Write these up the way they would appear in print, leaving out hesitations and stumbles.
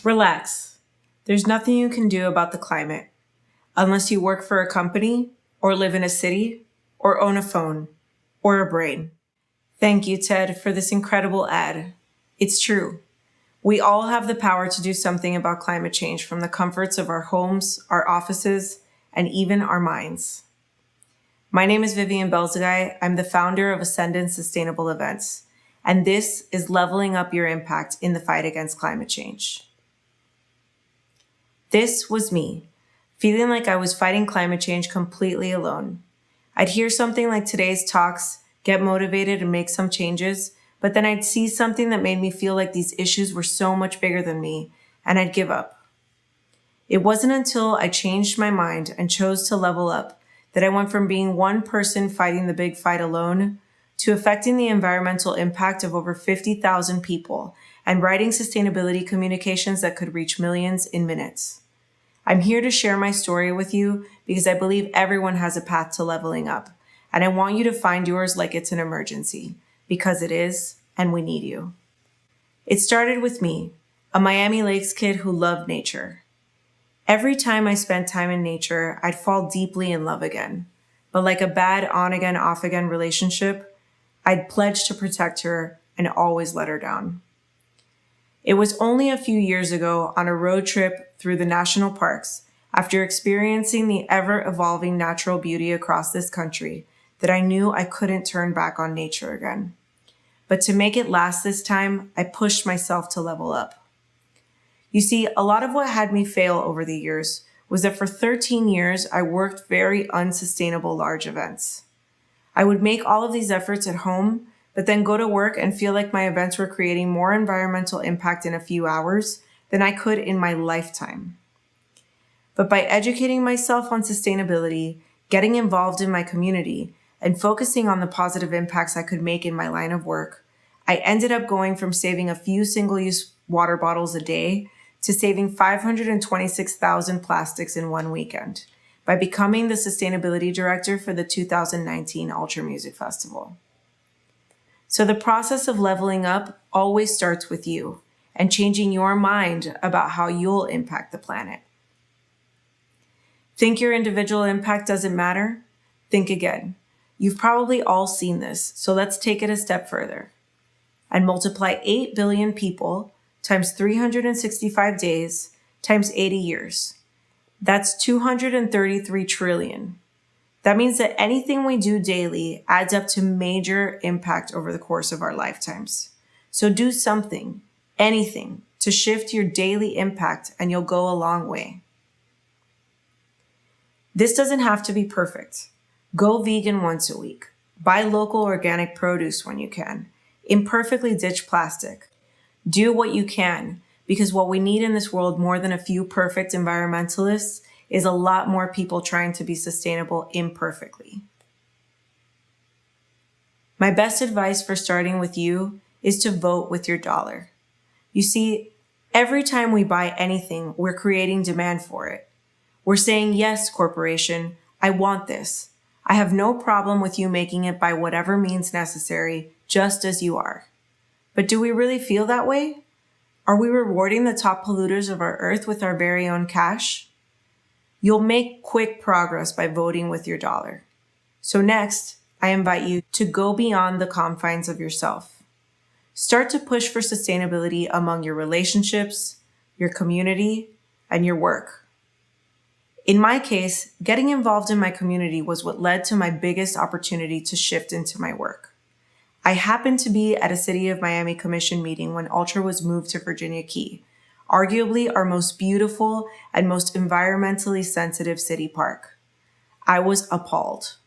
Relax. There's nothing you can do about the climate unless you work for a company or live in a city or own a phone or a brain. Thank you, Ted, for this incredible ad. It's true. We all have the power to do something about climate change from the comforts of our homes, our offices, and even our minds. My name is Vivian Belzaguy. I'm the founder of Ascendant Sustainable Events, and this is leveling up your impact in the fight against climate change. This was me, feeling like I was fighting climate change completely alone. I'd hear something like today's talks, get motivated and make some changes, but then I'd see something that made me feel like these issues were so much bigger than me, and I'd give up. It wasn't until I changed my mind and chose to level up that I went from being one person fighting the big fight alone to affecting the environmental impact of over 50,000 people and writing sustainability communications that could reach millions in minutes. I'm here to share my story with you because I believe everyone has a path to leveling up, and I want you to find yours like it's an emergency, because it is, and we need you. It started with me, a Miami Lakes kid who loved nature. Every time I spent time in nature, I'd fall deeply in love again. But like a bad on-again, off-again relationship, I'd pledge to protect her and always let her down. It was only a few years ago on a road trip through the national parks, after experiencing the ever-evolving natural beauty across this country, that I knew I couldn't turn back on nature again. But to make it last this time, I pushed myself to level up. You see, a lot of what had me fail over the years was that for 13 years, I worked very unsustainable large events. I would make all of these efforts at home, but then go to work and feel like my events were creating more environmental impact in a few hours than I could in my lifetime. But by educating myself on sustainability, getting involved in my community, and focusing on the positive impacts I could make in my line of work, I ended up going from saving a few single-use water bottles a day to saving 526,000 plastics in one weekend by becoming the sustainability director for the 2019 Ultra Music Festival. So the process of leveling up always starts with you and changing your mind about how you'll impact the planet. Think your individual impact doesn't matter? Think again. You've probably all seen this, so let's take it a step further and multiply 8 billion people times 365 days times 80 years. That's 233 trillion. That means that anything we do daily adds up to major impact over the course of our lifetimes. So do something, anything, to shift your daily impact and you'll go a long way. This doesn't have to be perfect. Go vegan once a week. Buy local organic produce when you can. Imperfectly ditch plastic. Do what you can, because what we need in this world more than a few perfect environmentalists is a lot more people trying to be sustainable imperfectly. My best advice for starting with you is to vote with your dollar. You see, every time we buy anything, we're creating demand for it. We're saying, yes, corporation, I want this. I have no problem with you making it by whatever means necessary, just as you are. But do we really feel that way? Are we rewarding the top polluters of our earth with our very own cash? You'll make quick progress by voting with your dollar. So next, I invite you to go beyond the confines of yourself. Start to push for sustainability among your relationships, your community, and your work. In my case, getting involved in my community was what led to my biggest opportunity to shift into my work. I happened to be at a City of Miami Commission meeting when Ultra was moved to Virginia Key, arguably our most beautiful and most environmentally sensitive city park. I was appalled.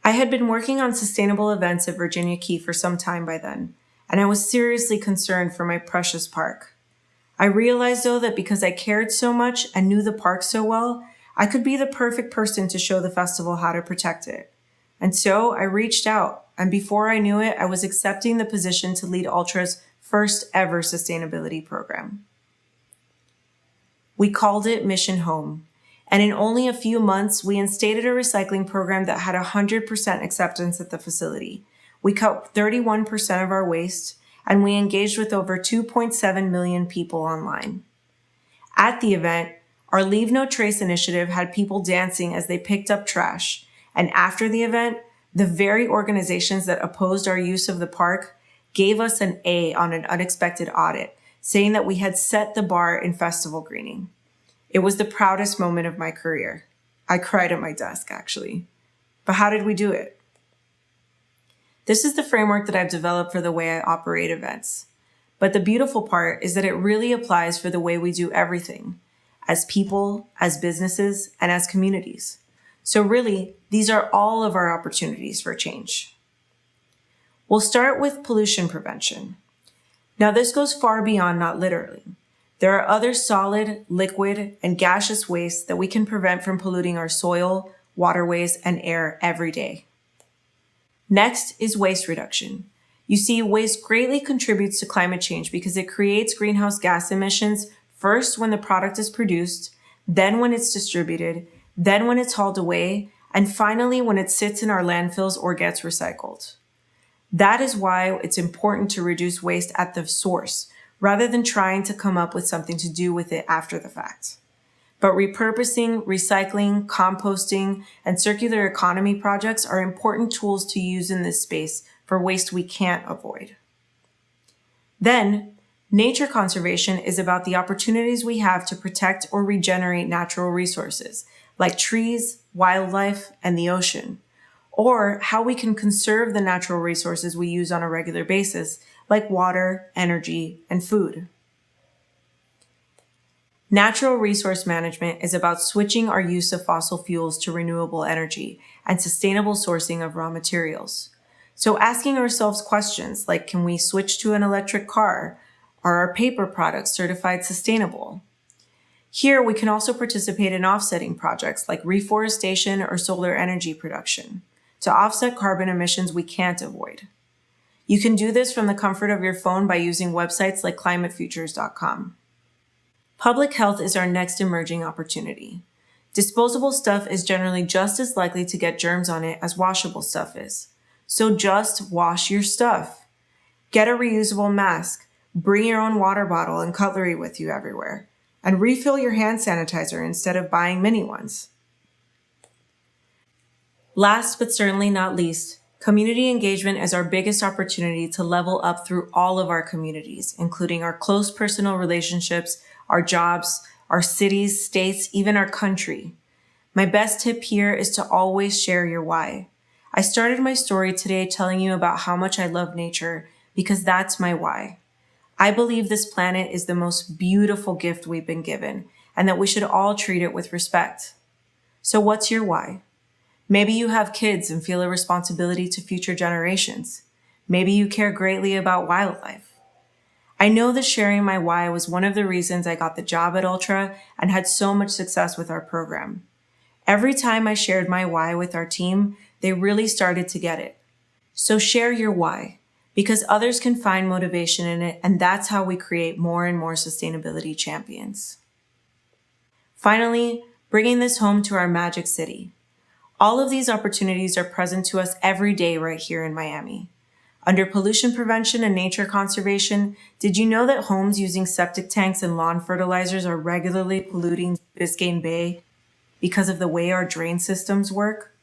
I had been working on sustainable events at Virginia Key for some time by then, and I was seriously concerned for my precious park. I realized, though, that because I cared so much and knew the park so well, I could be the perfect person to show the festival how to protect it. And so I reached out, and before I knew it, I was accepting the position to lead Ultra's first ever sustainability program. We called it Mission Home, and in only a few months, we instated a recycling program that had 100% acceptance at the facility. We cut 31% of our waste, and we engaged with over 2.7 million people online. At the event, our Leave No Trace initiative had people dancing as they picked up trash. And after the event, the very organizations that opposed our use of the park gave us an A on an unexpected audit, saying that we had set the bar in festival greening. It was the proudest moment of my career. I cried at my desk, actually. But how did we do it? This is the framework that I've developed for the way I operate events. But the beautiful part is that it really applies for the way we do everything, as people, as businesses, and as communities. So really, these are all of our opportunities for change. We'll start with pollution prevention. Now, this goes far beyond not littering. There are other solid, liquid, and gaseous wastes that we can prevent from polluting our soil, waterways, and air every day. Next is waste reduction. You see, waste greatly contributes to climate change because it creates greenhouse gas emissions first when the product is produced, then when it's distributed, then when it's hauled away, and finally when it sits in our landfills or gets recycled. That is why it's important to reduce waste at the source, rather than trying to come up with something to do with it after the fact. But repurposing, recycling, composting, and circular economy projects are important tools to use in this space for waste we can't avoid. Then, nature conservation is about the opportunities we have to protect or regenerate natural resources, like trees, wildlife, and the ocean, or how we can conserve the natural resources we use on a regular basis, like water, energy, and food. Natural resource management is about switching our use of fossil fuels to renewable energy and sustainable sourcing of raw materials. So asking ourselves questions like, can we switch to an electric car? Are our paper products certified sustainable? Here, we can also participate in offsetting projects like reforestation or solar energy production to offset carbon emissions we can't avoid. You can do this from the comfort of your phone by using websites like climatefutures.com. Public health is our next emerging opportunity. Disposable stuff is generally just as likely to get germs on it as washable stuff is. So just wash your stuff. Get a reusable mask, bring your own water bottle and cutlery with you everywhere, and refill your hand sanitizer instead of buying mini ones. Last but certainly not least, community engagement is our biggest opportunity to level up through all of our communities, including our close personal relationships, our jobs, our cities, states, even our country. My best tip here is to always share your why. I started my story today telling you about how much I love nature because that's my why. I believe this planet is the most beautiful gift we've been given and that we should all treat it with respect. So what's your why? Maybe you have kids and feel a responsibility to future generations. Maybe you care greatly about wildlife. I know that sharing my why was one of the reasons I got the job at Ultra and had so much success with our program. Every time I shared my why with our team, they really started to get it. So share your why, because others can find motivation in it, and that's how we create more and more sustainability champions. Finally, bringing this home to our magic city. All of these opportunities are present to us every day right here in Miami. Under pollution prevention and nature conservation, did you know that homes using septic tanks and lawn fertilizers are regularly polluting Biscayne Bay because of the way our drain systems work?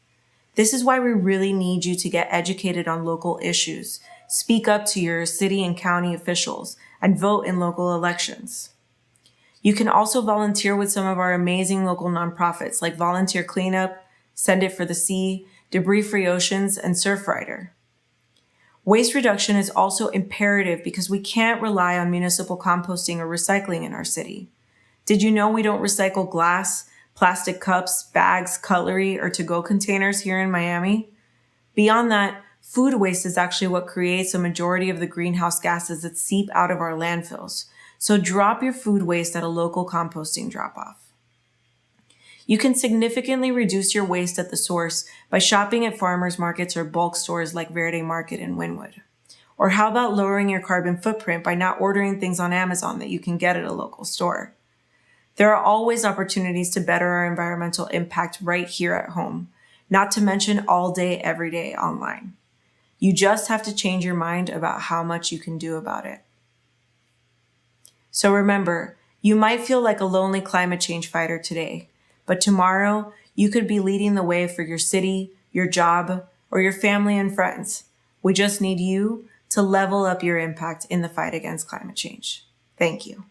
This is why we really need you to get educated on local issues, speak up to your city and county officials, and vote in local elections. You can also volunteer with some of our amazing local nonprofits like Volunteer Cleanup, Send It for the Sea, Debris Free Oceans, and Surfrider. Waste reduction is also imperative because we can't rely on municipal composting or recycling in our city. Did you know we don't recycle glass, plastic cups, bags, cutlery, or to-go containers here in Miami? Beyond that, food waste is actually what creates a majority of the greenhouse gases that seep out of our landfills. So drop your food waste at a local composting drop-off. You can significantly reduce your waste at the source by shopping at farmers markets or bulk stores like Verde Market in Wynwood. Or how about lowering your carbon footprint by not ordering things on Amazon that you can get at a local store? There are always opportunities to better our environmental impact right here at home, not to mention all day, every day online. You just have to change your mind about how much you can do about it. So remember, You might feel like a lonely climate change fighter today, but tomorrow you could be leading the way for your city, your job, or your family and friends. We just need you to level up your impact in the fight against climate change. Thank you.